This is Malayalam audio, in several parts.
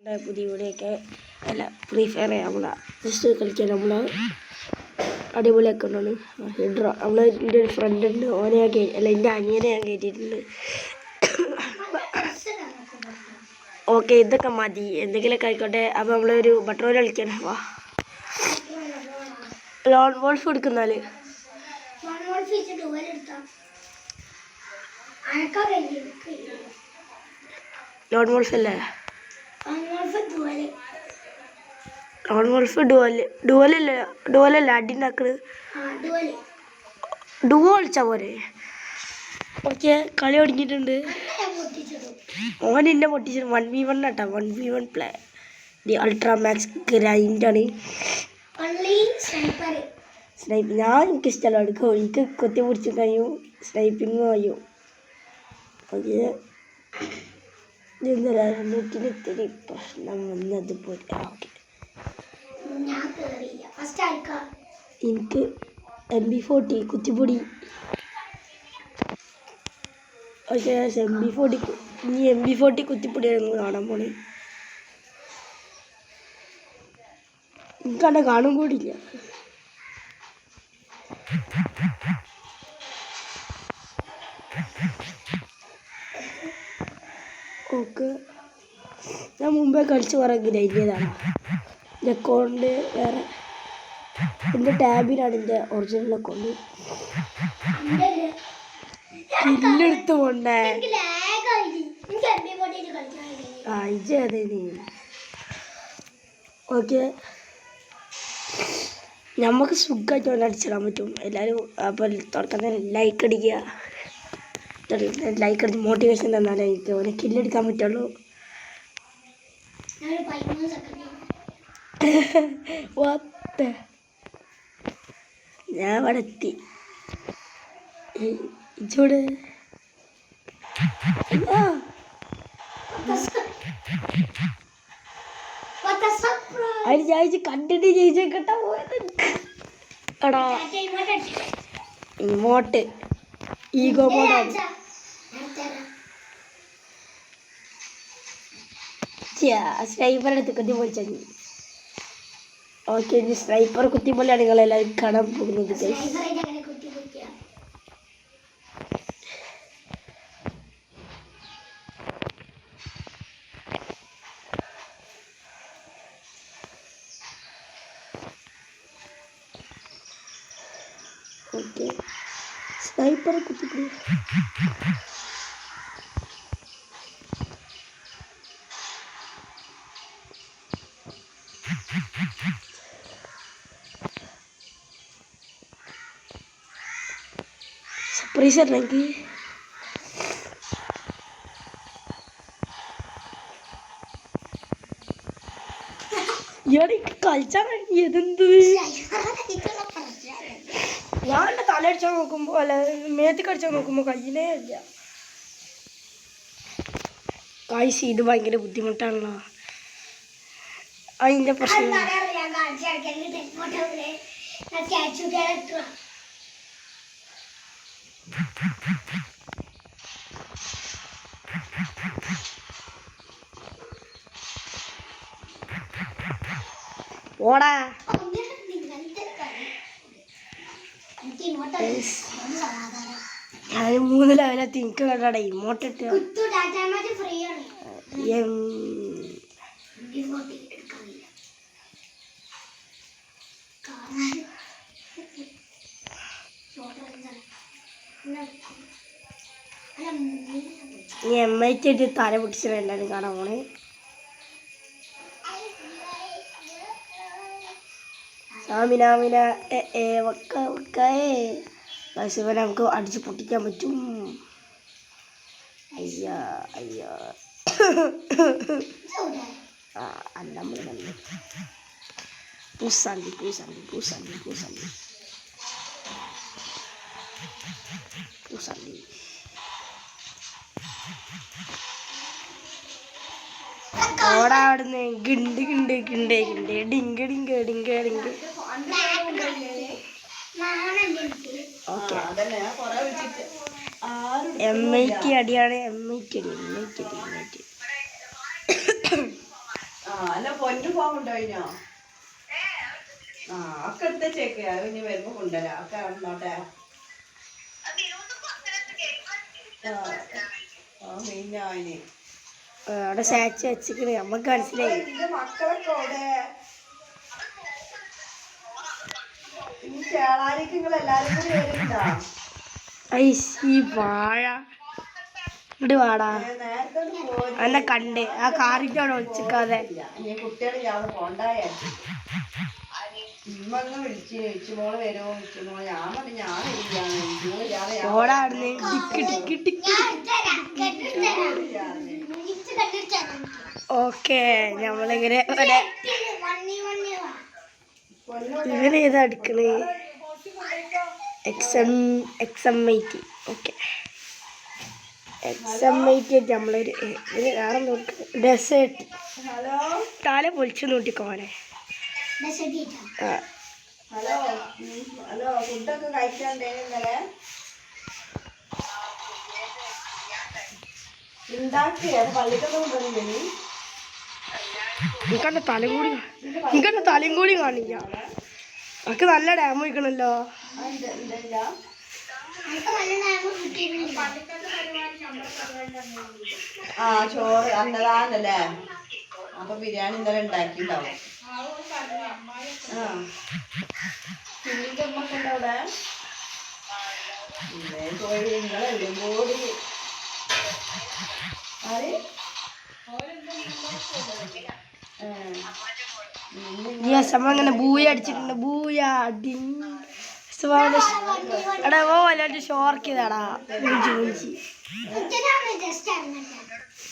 പുതിയ വീഡിയോയൊക്കെ അല്ല ഫ്രീ ഫയർ നമ്മൾ ജസ്റ്റ് കളിക്കാൻ നമ്മൾ അടിപൊളിയൊക്കെ ഉണ്ടാണ് നമ്മൾ എൻ്റെ ഒരു ഫ്രണ്ട് ഉണ്ട് ഓനെ ഞാൻ അല്ല എൻ്റെ അനിയനെ ഞാൻ കയറ്റിയിട്ടുണ്ട്. ഓക്കെ ഇതൊക്കെ മതി എന്തെങ്കിലുമൊക്കെ ആയിക്കോട്ടെ. അപ്പോൾ നമ്മളൊരു ബട്ടർ റോൾ കളിക്കാൻ വാ. ലോൺ വോൾഫ് എടുക്കുന്നാല് ലോൺ വോൾഫ് അല്ലേ? ലോൺ വോൾഫ് ഡുവലല്ല അടി ഉണ്ടാക്കണ്. ഡുവോ കളിച്ചാൽ പോരെ? ഓക്കെ കളി തുടങ്ങിയിട്ടുണ്ട്. ഓൻ എന്നെ പൊട്ടിച്ചു 1v1 ആട്ടാ. 1v1 play the ultra max ഗ്രൈൻഡാണ്. സ്നൈപ്പ് ഞാൻ എനിക്കിഷ്ടമല്ല എടുക്കും. എനിക്ക് കൊത്തി പിടിച്ച് കഴിയും, സ്നൈപ്പിങ് കഴിയും. ഓക്കെ ഇത്തിരി പ്രശ്നം വന്നത് പോലെ. ഓക്കെ എനിക്ക് MB40 കുത്തിപ്പൊടി. ഓക്കെ MB40 ഇനി MB40 കുത്തിപ്പൊടിയാണ് കാണാൻ പോണേ. എനിക്കവിടെ കാണും കൂടിയില്ല. ഓക്കെ ഞാൻ മുമ്പേ കളിച്ച് കുറേ ഗ്രൈൻഡതാണ്. എൻ്റെ അക്കൗണ്ട് വേറെ എൻ്റെ ടാബിലാണ് എൻ്റെ ഒറിജിനൽ അക്കൗണ്ട്. കില്ലെടുത്ത് പോണ്ടേ? ആ ഇജ് അതെ നീ. ഓക്കെ നമുക്ക് സുഖമായിട്ട് കൊണ്ട് അടിച്ചിടാൻ പറ്റും എല്ലാവരും. അപ്പോൾ തുടക്കം തന്നെ ലൈക്ക് അടിക്കുക. ലൈക്ക് അടിച്ച് മോട്ടിവേഷൻ തന്നാലേ എനിക്ക് ഓനെ കില്ലെടുക്കാൻ പറ്റുള്ളൂ. ഞാൻ അവിടെ എത്തി. ഇച്ചോട് അതിന് ചോദിച്ച് കണ്ടിട്ട് ജയിച്ചേക്കട്ടാ പോയത്. എടാ ഇമോട്ട് ഈഗോ മോഡാണ്. സ്നൈപ്പർ എടുത്ത് കുത്തിപ്പൊളിച്ചാൽ. ഓക്കെ ഇനി സ്നൈപ്പർ കുത്തിപ്പൊളിയാണ് നിങ്ങളെല്ലാവരും കാണാൻ പോകുന്നത്. Okay sniper കുത്തിപ്പൊളി. സർപ്രൈസ് ആണെങ്കിൽ ഇയാൾക്ക് കളിച്ചാൽ കഴിഞ്ഞതെന്ത്? ഞാൻ എൻ്റെ തലയടിച്ചാൽ നോക്കുമ്പോൾ അല്ല മേത്ത് കടിച്ചാൽ നോക്കുമ്പോൾ കയ്യിലേ ഇല്ല. കായ്സ് ഇത് ഭയങ്കര ബുദ്ധിമുട്ടാണല്ലോ. അതിൻ്റെ പ്രശ്നം ഓടാ. ഞാൻ 3 ലെവലെത്തി. എനിക്ക് കണ്ടാടേ ഇമോട്ടിട്ട് നീ MIT തല പൊട്ടിച്ചിട്ട് എല്ലാവരും കാണാൻ പോണേ. സാമിനാമിന വക്ക നമുക്ക് അടിച്ച് പൊട്ടിക്കാൻ പറ്റും. അയ്യാ അയ്യാ അല്ല നമ്മൾ നല്ല പൂസാണ്ടി പൂസാണ്ടി പൂസാണ്ടി പൂസാണ്ടി പൂസാണ്ടി. ഓടാ അവിടുന്ന് ഗിണ്ട് ഗിണ്ട് ഗിണ്ട് ഗിണ്ട് ഡിങ്ക് ഡിങ്ക് ഡിങ്ക് ഡിങ്ക്. ഓക്കെ MIT അടിയാണ്. MIT അടി. അല്ല പൊന്നു പോകുന്നുണ്ടോ ഇനോ? ഒക്കെ എടുത്ത ചേക്ക് അത് ഇനി വരുമ്പോ കൊണ്ടുവരാം. ഒക്കെ നടന്നോട്ടെ. പിന്നെ അവിടെ സാച്ച് വെച്ചിക്കണേ നമ്മക്ക് മനസ്സിലായി. മക്കളൊക്കെ അവിടെ ഇനി ചേളാരിക്ക് നിങ്ങൾ എല്ലാരും കൂടി വരുന്നുണ്ടോ? ഐശി വാഴ ഇവിടെ വാടാ എന്നെ കണ്ട് ആ കാറിന്റെ അവിടെ ഒളിച്ചിക്കാതെ കുട്ടികളെ അവിടെ പോണ്ടായ ഇമ്മങ്ങ് വിളിച്ചു ഇച്ചുമോള് വരുമോ ഇച്ചുമോള് ഞാൻ പറഞ്ഞു ഞാൻ ഓക്കെ നമ്മളിങ്ങനെ ഇങ്ങനെ ഏതാ എടുക്കണേ XM80 ഓക്കെ XM80 നമ്മളൊരു വേറെ ഡെസേർട്ട് തല പൊളിച്ചു നോട്ടിക്കോനെ. ഹലോ ഹലോ ഫുഡൊക്കെ കഴിക്കണ്ടേ ഇന്നലെ? ഉണ്ടാക്കിയ പള്ളിക്കൊക്കെ കൊണ്ടുവന്നില്ലേ? എനിക്കെന്റെ തലയും കൂടി കാണില്ല. എനിക്ക് നല്ല ഡാം വയ്ക്കണല്ലോ. ചോറ് അന്നതാണല്ലേ. അപ്പൊ ബിരിയാണി ഇന്നലെ ഉണ്ടാക്കിണ്ടാവും. പിന്നീട് ഉമ്മക്കുണ്ടോ അവിടെ? പോയി നിങ്ങളെല്ലാം കൂടി അങ്ങനെ ബൂയ അടിച്ചിട്ടുണ്ട്. ബൂയ എടാ ഓ വല്ലാണ്ട് ഷോർക്കിയതാടാ.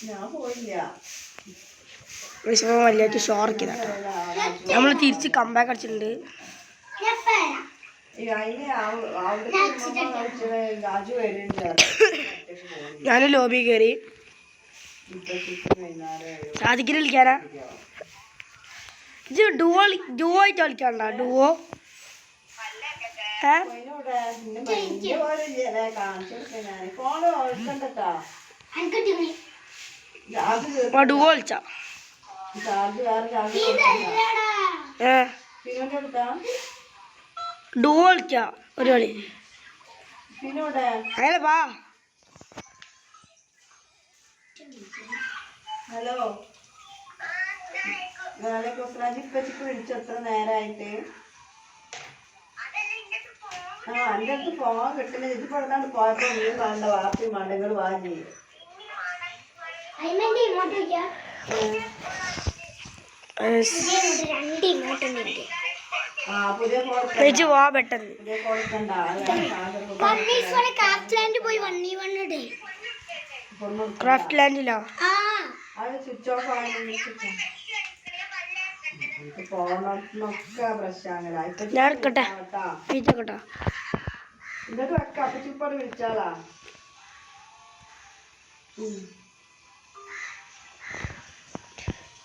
ഞാൻ പോയില്ല. വല്ലാണ്ട് ഷോർക്കിയതാ. നമ്മൾ തിരിച്ച് കമ്പാക്ക് അടിച്ചിട്ടുണ്ട്. ഞാൻ ലോബി കയറി സാധിക്കിന് വിളിക്കാനാ. ഇത് ഡുവോ ആയിട്ട് കളിക്കാണ്ട. ഡുവോ ഡുവോ കളിച്ചാ ഡുവോ കളിക്കാ ഒരു കളി. അങ്ങനെ വാ. ഹലോ ഇപ്പച്ചിക്ക് വിളിച്ചു എത്ര നേരമായിട്ട്? എൻ്റെ അടുത്ത് ഫോൺ കിട്ടുന്ന ഇത് പറഞ്ഞാണ്ട് പോയപ്പോ നീ വേണ്ട വാപ്പി മടങ്ങൾ വാങ്ങി. പുതിയ വാ പെട്ടെന്ന് ക്രാഫ്റ്റ് ലാൻഡിലോ അത് സ്വിച്ച് ഓഫ് ആയി പോണൊക്കെ പ്രശ്നങ്ങളാ. ഞാൻ എടുക്കട്ടെ കേട്ടോ. എന്നിട്ട് വെക്ക അപ്പച്ചിപ്പാട് വിളിച്ചാളാ.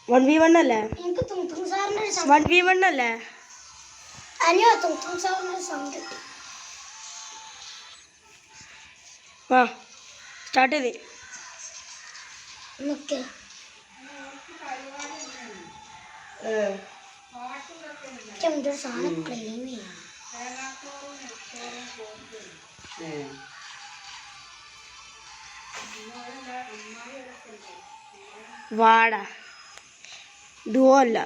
1v1 അല്ലേ? 1v1 അല്ലേ? വാ സ്റ്റാർട്ട് ചെയ്തേ. വാടാ ഡുവോ അല്ല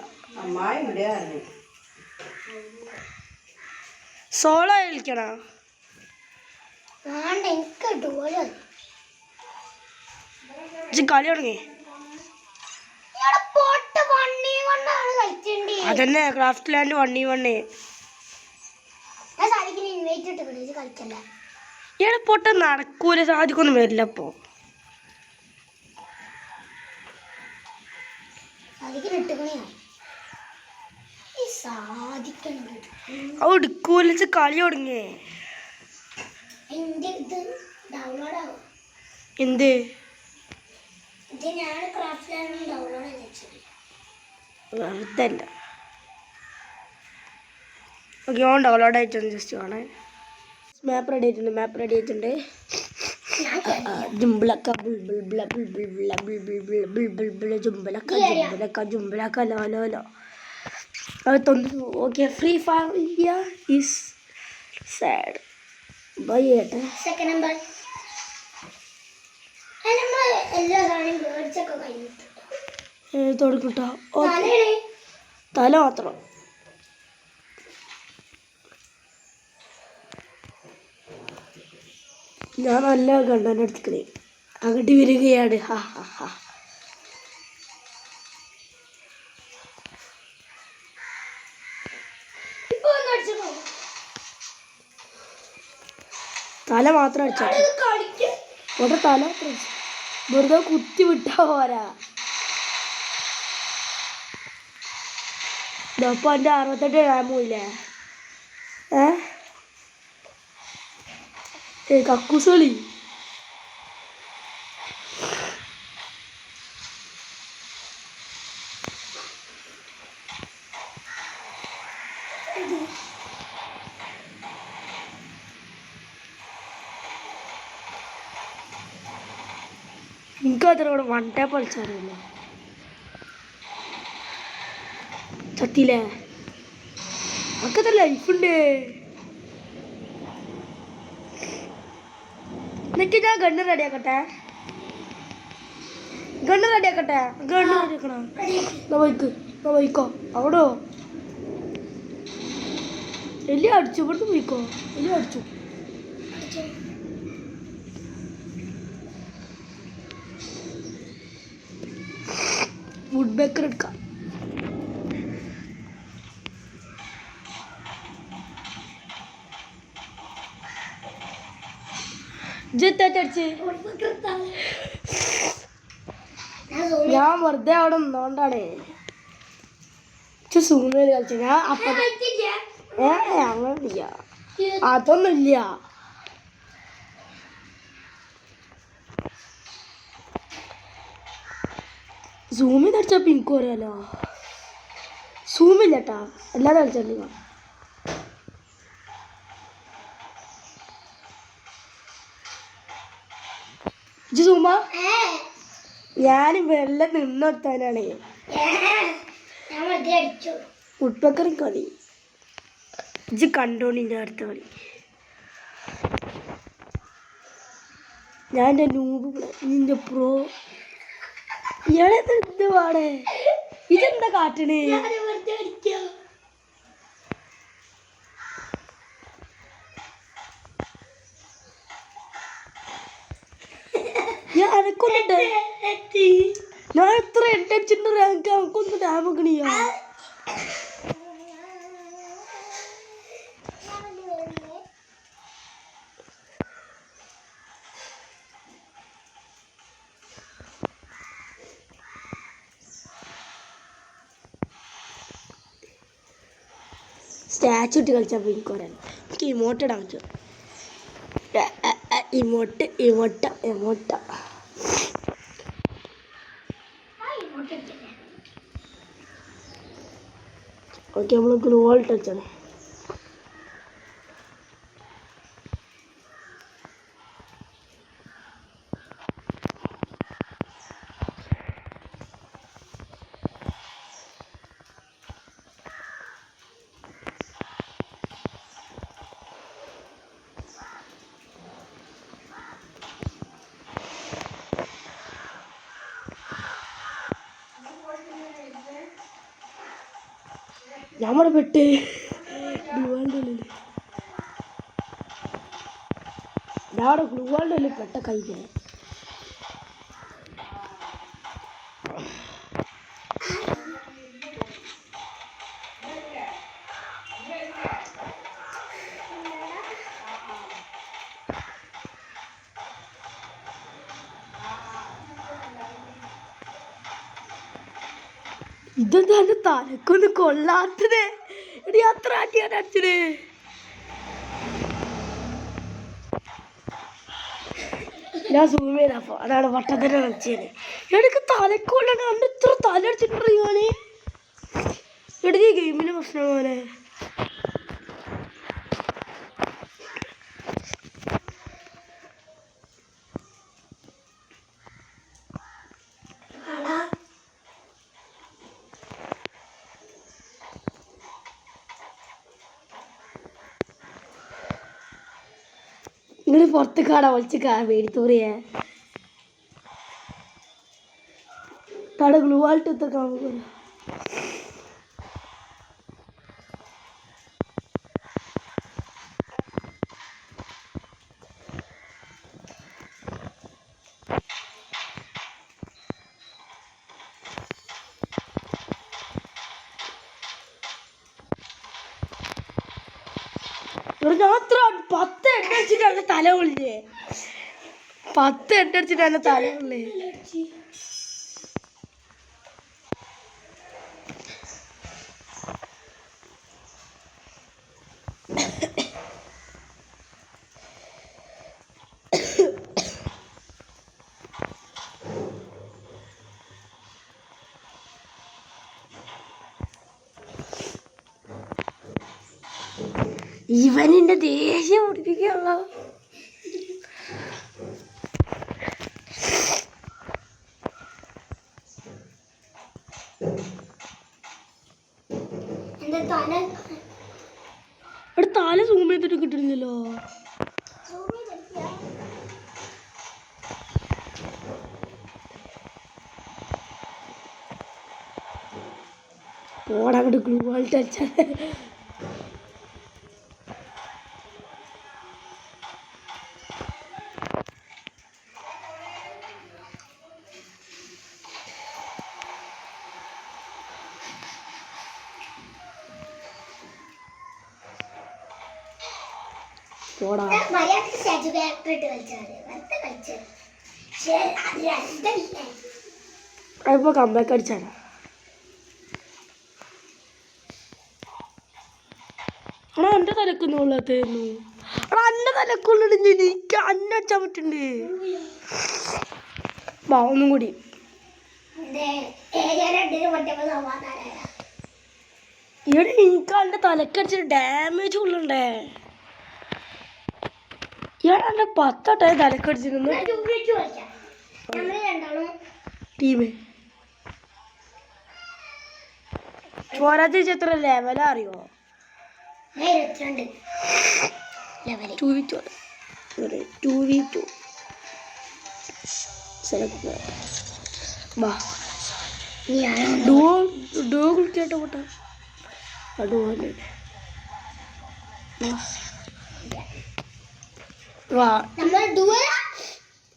സോളോ കളിക്കണ. കളി തുടങ്ങി. അതന്നെ ക്രാഫ്റ്റ് ലാൻഡ് 1v1. ഇവിടെ പൊട്ട നടക്കൂല. സാധിക്കൊന്നും വരില്ല. അപ്പൊ എടുക്കൂല. കളി തുടങ്ങി. എന്ത് വെറുതല്ല. ഓക്കെ ഓൺ ഡൗൺലോഡ് ആയിട്ടുണ്ട്. ജസ്റ്റ് കാണാൻ മാപ്പ് റെഡി ആയിട്ടുണ്ട്. ജുംബിളക്ക ബുൾബുൾ ബിള ബുൾബുൾ ബിള ബുൾബുൾ ബിള ബുൾബുൾ ബിള ജുംബിളക്ക ജുംബിളക്ക ജുംബിളക്ക ലോ ലോ ലോ. Okay free fire India is sad bye ഏട്ടാ. സെക്കൻഡ് നമ്പർ നമ്മൾ എല്ലാ സാധനവും മേടിച്ചൊക്കെ കഴിഞ്ഞിട്ടുണ്ട്. തുടക്കട്ടോ തല മാത്രം. ഞാൻ നല്ല കണ്ണനെ എടുത്തിക്കണേ അങ്ങോട്ട് വരികയാണ്. ഹാ ഹാ ഹാ. തല മാത്രം അടിച്ചാൽ ഇവിടെ തല മാത്രം അടിച്ചു വെറുതെ കുത്തി വിട്ടാ പോരാ. ഇതപ്പോൾ എൻ്റെ 68 ഗ്രാമില്ലേ കക്കൂസളി. എനിക്കത്ര കൂടെ 1 ടാപ്പ് കളിച്ചറിയില്ല. ചത്തില്ലേ അക്കത്ര ലൈഫുണ്ട്. എന്നിട്ട് ഞാൻ ഗണ്ണ് റെഡിയാക്കട്ടെ. ഗണ്ണ് റെഡിയാക്കണം. പോയിക്കോ അവിടോ എല്ലാം അടിച്ചു. ഇവിടുന്ന് പോയിക്കോ എല്ലാം അടിച്ചു. വുഡ് ബേക്കർ എടുക്കാം. ഞാൻ വെറുതെ അവിടെ നിന്നോണ്ടാണ് സൂം ചെയ്ത് കളിച്ച. ഞാൻ അപ്പൊ അങ്ങനില്ല അതൊന്നുമില്ല. സൂം ചെയ്ത് അടിച്ചപ്പോ എനിക്ക് പറയാലോ. സൂമില്ല കേട്ടാ എല്ലാവരും കളിച്ചോണ്ടിരിക്കണം. സുമ ഞാൻ വെള്ളം നിന്നെടുത്താനാണ് ഉട്പക്കറി കളി. ഇജ്ജ് കണ്ടോണ്ടിൻ്റെ അടുത്ത കളി. ഞാൻ എൻ്റെ നൂബ് നിന്റെ പ്രോ ഇയാളെന്ത് എന്ത് പാടേ ഇതെന്താ കാട്ടണേ? ഞാൻ എത്ര എട്ടടിച്ചിട്ട് എനിക്കൊന്നും ഡാമക്കണിയ. സ്റ്റാച്ചു ഇട്ട് കളിച്ചപ്പോൾ എനിക്ക് പറയാൻ എനിക്ക് ഇമോട്ട് ഇടാൻ പറ്റും. ഇമോട്ട ഓക്കെ നമ്മൾ ഗ്ലൂ വാൾ ടച്ചാണ്. നമ്മുടെ പെട്ട് ഗ്ലൂവാളിൻ്റെ ഉള്ളിൽ അവിടെ ഗ്ലൂവാളിൻ്റെ ഉള്ളിൽ പെട്ട കഴിക്കാൻ. ഇതെന്താ എൻ്റെ തലക്കൊന്നും കൊള്ളാത്തത്? എടി അത്ര ആട്ടിയാണ് അടിച്ചത്. ഞാൻ സൂം ചെയ്തപ്പോ അതാണ് വട്ടത്തിനെ കളിച്ചത്. എനിക്ക് തലക്കൊള്ളാണ്. അന്ന് ഇത്ര തല അടിച്ചിട്ടുണ്ട് ഞാന്. എടി ഗെയിമിന് പ്രശ്നം പോലെ നിങ്ങൾ പുറത്ത് കാണാൻ വലിച്ച് മേടിത്തൂറിയേ തട ഗ്ലൂ ആൾട്ട് എത്താൻ ഞാൻ 10 എണ്ണ അടിച്ചിട്ടാണ് തല പൊളിഞ്ഞേ 10 എണ്ണ അടിച്ചിട്ടാണ് തല പൊള്ളേ ഇവനിന്റെ ദേഷ്യം പിടിപ്പിക്കാനുള്ള ഇവിടെ തല സൂം ചെയ്തിട്ട് കിട്ടുന്നില്ലല്ലോ പോടങ്ങോട്ട് ഗ്ലൂ ആൾട്ട് അടിച്ചാൽ പോടാ അതിപ്പോ കമ്പാക്ക് അടിച്ചാടാ എടാ എന്റെ തലക്കൊന്നുള്ളാത്തായിരുന്നു എടാ എന്റെ തലക്കൊള്ളിടിഞ്ഞ് എനിക്ക് അന്നടിച്ചാൻ പറ്റുന്നുണ്ട് വാ ഒന്നും കൂടി ഇവിടെ എനിക്ക് എന്റെ തലക്കടിച്ചിട്ട് ഡാമേജ് കൊള്ളണ്ടേ ഇയാൾ എന്റെ 10 വട്ടം തലക്കടിച്ചിരുന്നു ടീമേ ചോരാജ് എത്ര ലെവലാ അറിയോ 2v2 സെലക്ട് വാ ഡോ കളിക്കാട്ടോ പോട്ടെ ഡോ വാ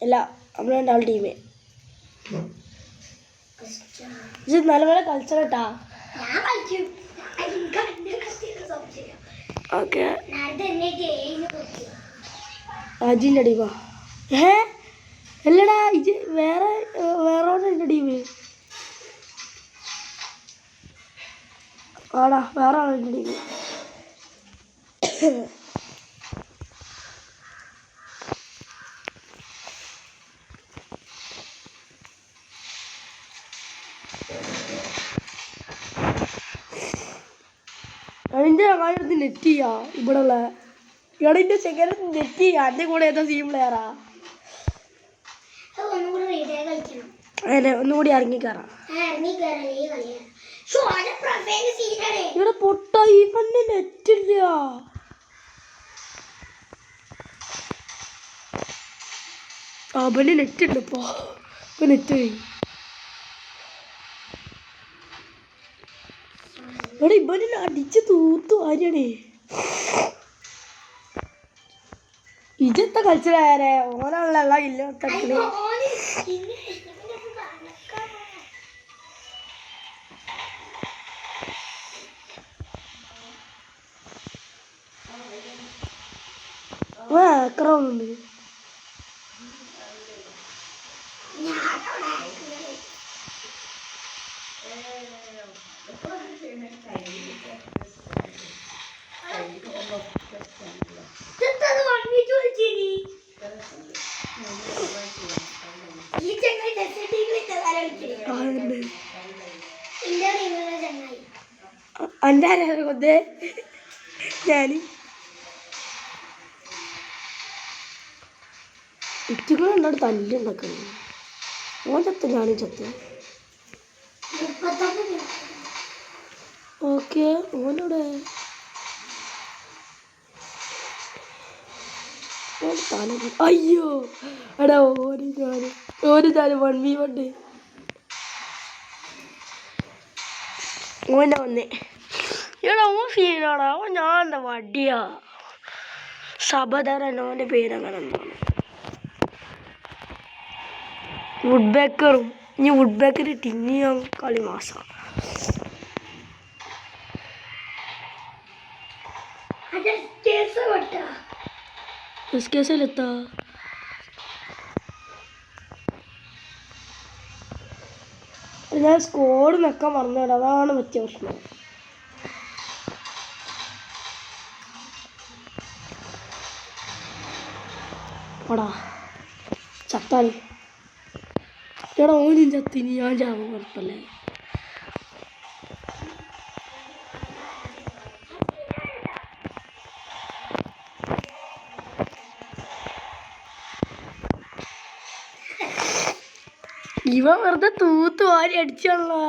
അല്ല നമ്മൾ രണ്ടാളുടെ ടീമേ ഇത് നല്ലപോലെ കളിച്ചോട്ടാ ഓക്കെ അജിൻ്റെ ടീമാ അല്ലടാ ഇത് വേറെ എൻ്റെ ടീമ് ആടാ വേറെ ആളെൻ്റെ ടീമ് അതിൻ്റെ കാര്യത്തിൽ നെറ്റ് ചെയ്യാ ഇവിടെ ഉള്ള ഇയാളിൻ്റെ ചെക്കനെ നെറ്റ് ചെയ്യാ എൻ്റെ കൂടെ ഏതാ സീം പ്ലെയറാ അങ്ങനെ ഒന്നുകൂടി ഇറങ്ങിക്കയറാം ഇവിടെ പൊട്ട ഇവന്റെ നെറ്റില്ല അവന് നെറ്റ് ഉണ്ട് ഇപ്പൊ നെറ്റ് ഇവിടെ ഇവനെ അടിച്ച് തൂത്തു ആര്യാണേ ഇജത്തെ കളിച്ചതാരെ ഓനാണല്ല ഇല്ല കളിക്കണേ ഏക്കറുണ്ട് എൻ്റെ ആരാണ് കൊന്നേ ഞാൻ ഇറ്റുകൾ എന്നോട് തല്ലുണ്ടാക്കുന്നു ഓൻ ചത്ത ഞാനും ചത്ത ഓക്കെ ഓനോടെ തല അയ്യോ എടാ ഓര് ഞാൻ 1v1 ഓനെ വന്നേ എടാ ഓൻ ഫീലാടാ ഓൻ ഞാൻ എന്താ വടിയാ സബദാരൻ ഓൻ്റെ പേരങ്ങനെ എന്താണ് വുഡ് ബേക്കറും ഇനി വുഡ് ബേക്കർ ടിന്നിയും കളി മാസം കേസിലെത്താ ഞാൻ സ്കോഡ് നിൽക്കാൻ മറന്നുവിടാം അതാണ് പറ്റിയ പ്രശ്നം ഓടാ ചത്താൽ എടാ ഓനും ചത്തിന് ഞാൻ ചാവും കുഴപ്പമില്ലേ ഇവ വെറുതെ തൂത്ത് വാരി അടിച്ചാണല്ലോ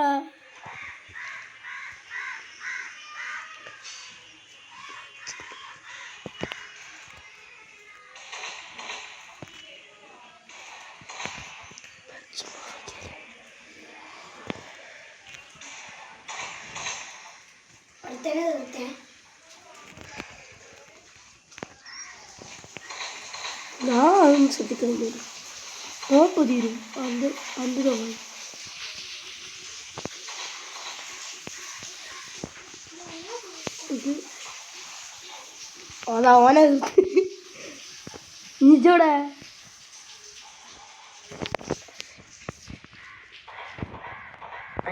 ഞാൻ അതൊന്നും ശ്രദ്ധിക്കുന്നില്ല തീരും അന്ത് തോന്നി അതാ ഓനെ നിജോടെ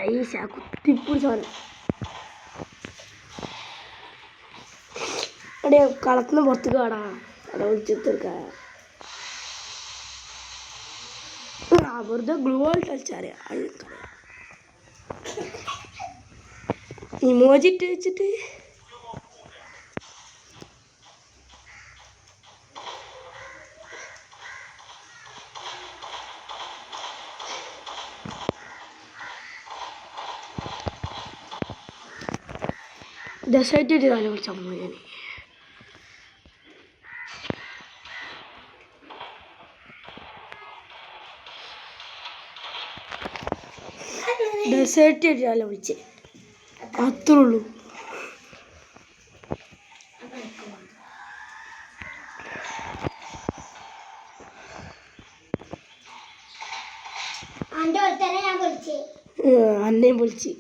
ഐശ കുത്തിപ്പിടിച്ചോനെ അവിടെ കളത്തിന് പുറത്തേക്ക് കാടാ അവിടെ വിളിച്ചെടുക്ക വെറുതെ ഗ്ലൂ ആയിട്ട് കളിച്ചറിയാം ഇമോജിട്ട് വെച്ചിട്ട് ഡെസേർട്ട് തല വിളിച്ചാൽ ഞാൻ ഡെസേർട്ട് തല വിളിച്ച് അത്രേ ഉള്ളൂ അന്നേം വിളിച്ച്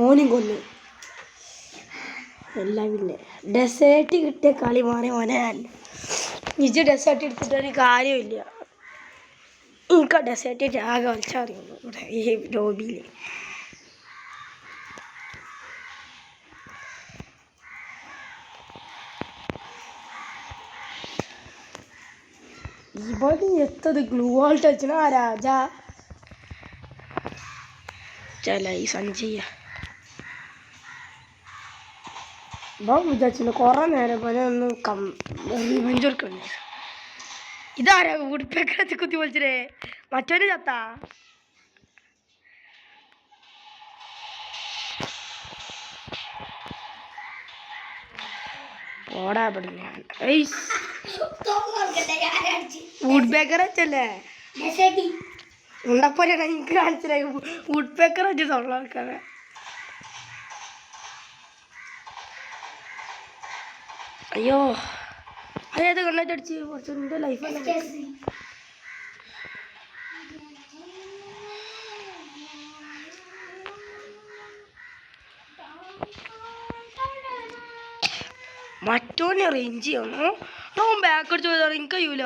ഓനും കൊന്നു എല്ലാം പിന്നെ ഡെസേർട്ട് കിട്ടിയ കളി മാറി ഓനെ നിജ് ഡെസേർട്ട് എടുത്തിട്ടൊരു കാര്യമില്ല എനിക്ക് ആ ഡെസേർട്ട് ആകെ വലിച്ചറിയുള്ളൂ ഇവിടെ ഈ ലോബിയിൽ ഇവിടെ എത്തത് ഗ്ലൂ ആൾട്ട് വെച്ചാ രാജ ചല ഈ സഞ്ജയ ഇപ്പം വിചാരിച്ചില്ല കുറേ നേരം പോലെ ഒന്ന് റിവെഞ്ച് കൊടുക്കണ്ടേ ഇതാരാ ഉടുപ്പൊക്കെ കുത്തി പൊളിച്ചേ മറ്റൊരു ചത്താ ഓടാ ഇവിടെ ഞാൻ വുഡ് ബേക്കർ വെച്ചല്ലേ ഉണ്ടപ്പോലെ എനിക്ക് കാണിച്ചില്ല വുഡ് ബേക്കർ വെച്ച് തൊള്ള ആൾക്കാരെ അയ്യോ അതേത് കണ്ണായിട്ട് അടിച്ച് കുറച്ച് എൻ്റെ ലൈഫല്ല മറ്റോനെ റേഞ്ച് ചെയ്യണോ ഓൻ ബാക്ക് അടിച്ച് പോയതാണ് എനിക്ക് കഴിയൂല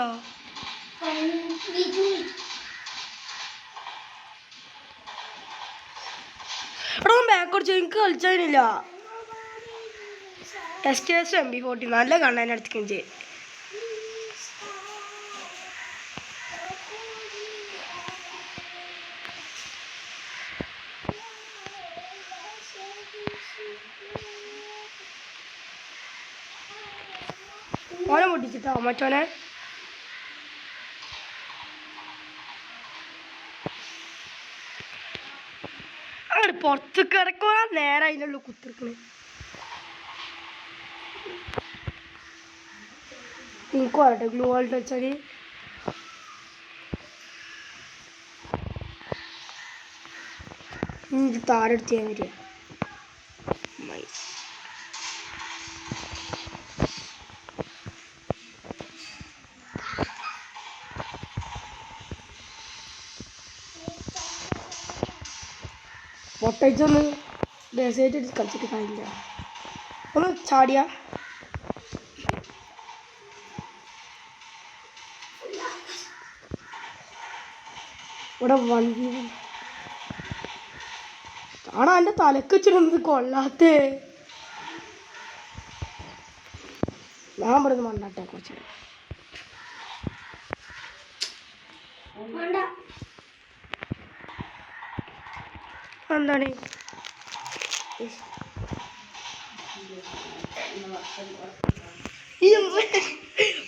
എടാ ഓൻ ബാക്ക് അടിച്ചു എനിക്ക് കളിച്ചതിനില്ല ടെസ്റ്റേഴ്സ് MP40 നല്ല കണ്ണാൻ അടുത്തേക്കും ചെയ്യും ഓനെ പൊട്ടിച്ചിട്ടോ മറ്റോനെ പുറത്ത് കിടക്കുക നേരെ അതിനുള്ള കുത്തിരിക്കണേ. എനിക്ക് പറയട്ടെ ഗ്ലൂ വാൾട്ട് വെച്ചാൽ എനിക്ക് താരെടുത്ത് ഞാൻ വരിക. പൊട്ടയിച്ചൊന്ന് ഡെസേർട്ട് കളിച്ചിട്ട് കാര്യമില്ല. ഒന്ന് ചാടിയ ഇവിടെ വണ്ടി ആണോ എൻ്റെ തലക്ക് വെച്ചിരുന്നത് കൊള്ളാത്തേ. ഞാൻ ഇവിടെ നിന്ന് മണ്ടാട്ടെ കുറച്ച്. എന്താണ്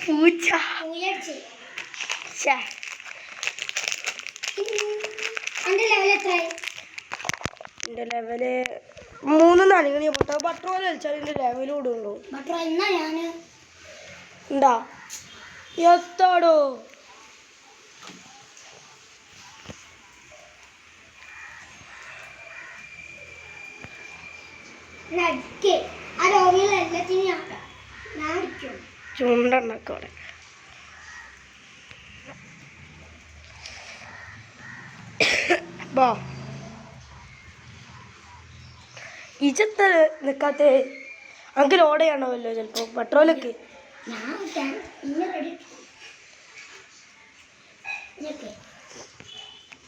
പൂച്ച എൻ്റെ ലെവല് 3 നാലുകൾ പൊട്ടോ ബട്ടറോല് കളിച്ചാൽ എൻ്റെ ലെവൽ കൂടുള്ളൂ. ഉണ്ടാ എത്താടോ ചുണ്ടക്കോടെ ബാ ഇജത്ത നിൽക്കാത്ത അങ്കിൾ ഓടെയാണോല്ലോ ചിലപ്പോ പെട്രോലൊക്കെ.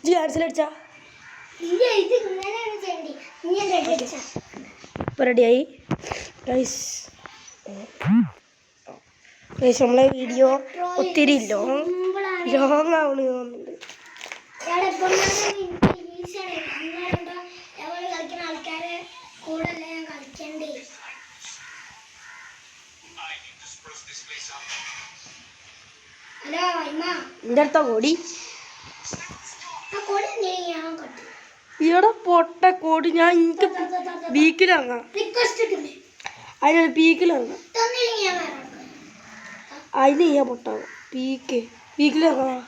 ക്യാൻസലടിച്ചാ ഇപ്പൊ റെഡിയായി ഗൈസ്. നമ്മളെ വീഡിയോ ഒത്തിരി ലോങ് ആവണ് തോന്നുന്നുണ്ട്. എൻ്റെ അടുത്ത കോടി ഇവിടെ പൊട്ട കോടി. ഞാൻ എനിക്ക് ബീക്കിലിറങ്ങാം, അതിനൊരു പീക്കിലിറങ്ങാം. അതിന് ചെയ്യാൻ പൊട്ടാവും പീക്കിലിറങ്ങാം.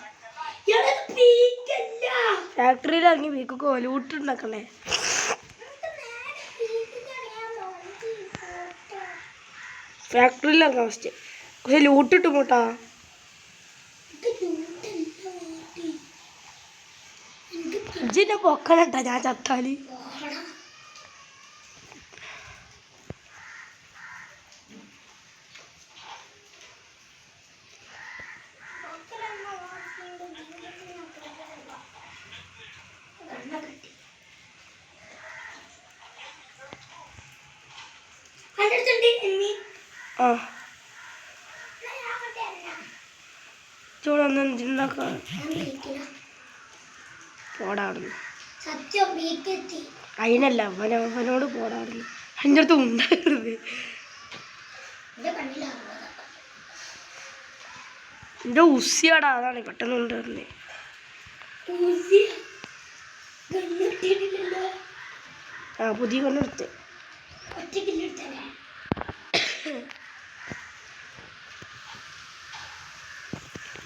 ഫാക്ടറിയിൽ ഇറങ്ങി പീക്കൊക്കെ ലൂട്ടുണ്ടാക്കണേ. ഫാക്ടറിയിൽ ഇറങ്ങാം ഫസ്റ്റ്, പക്ഷെ ലൂട്ടിട്ട് പോട്ടാ. ഇജിന്റെ പൊക്കണട്ടാ ഞാൻ ചത്താല്. ആ ചൂടൊന്നും പോടാടുന്നു. അതിനല്ല അവനോട് പോടാടുന്നു. എൻ്റെ അടുത്ത് ഉണ്ടായിരുന്നത് എൻ്റെ ഉസിയാടാ, അതാണ് പെട്ടെന്ന് ഉണ്ടായിരുന്നത്. ആ പുതിയ കൊണ്ടെടുത്ത്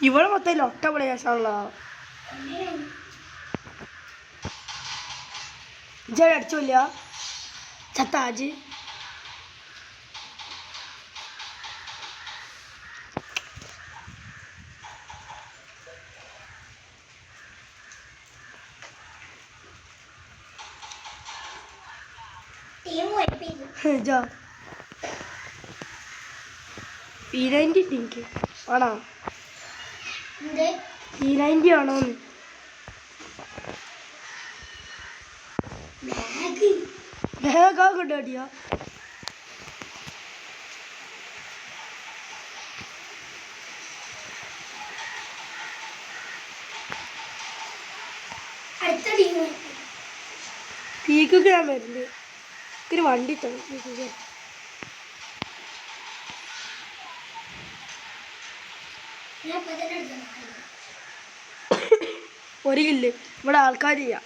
ഇവിടെ മൊത്തം ലൊട്ട പ്ലേയേഴ്സാണല്ലോ. ഇജ അടിച്ചില്ല ചത്താജ്. P90 എനിക്ക് ആണോ? P90 ആണോ? ബാഗാ കൊണ്ടാടിയാ? പീക്കൊക്കെ ഞാൻ വരുന്നുണ്ട്. ഒരു വണ്ടി ഒരു കില്ല് ഇവിടെ ആൾക്കാർ ചെയ്യാം.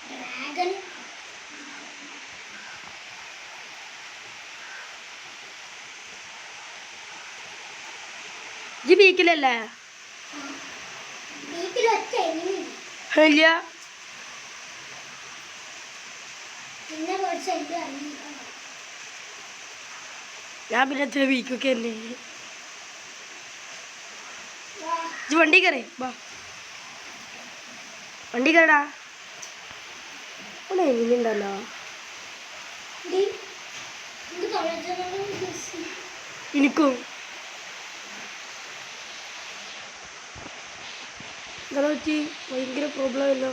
ഡ്രാഗൺ ഈ വീക്കിലല്ലേ വീട്ടിൽ ഒറ്റ എനിമി ഇല്ല പിന്നെ കുറച്ച് എനിക്ക് അറിയില്ല ഞാൻ പിന്നെ എത്ര വീക്കൊക്കെ തന്നെ വണ്ടി കയറി വാ വണ്ടി കയറാ അവിടെ എനിക്കുണ്ടല്ലോ എനിക്കും എന്താ പറ്റി ഭയങ്കര പ്രോബ്ലം അല്ലോ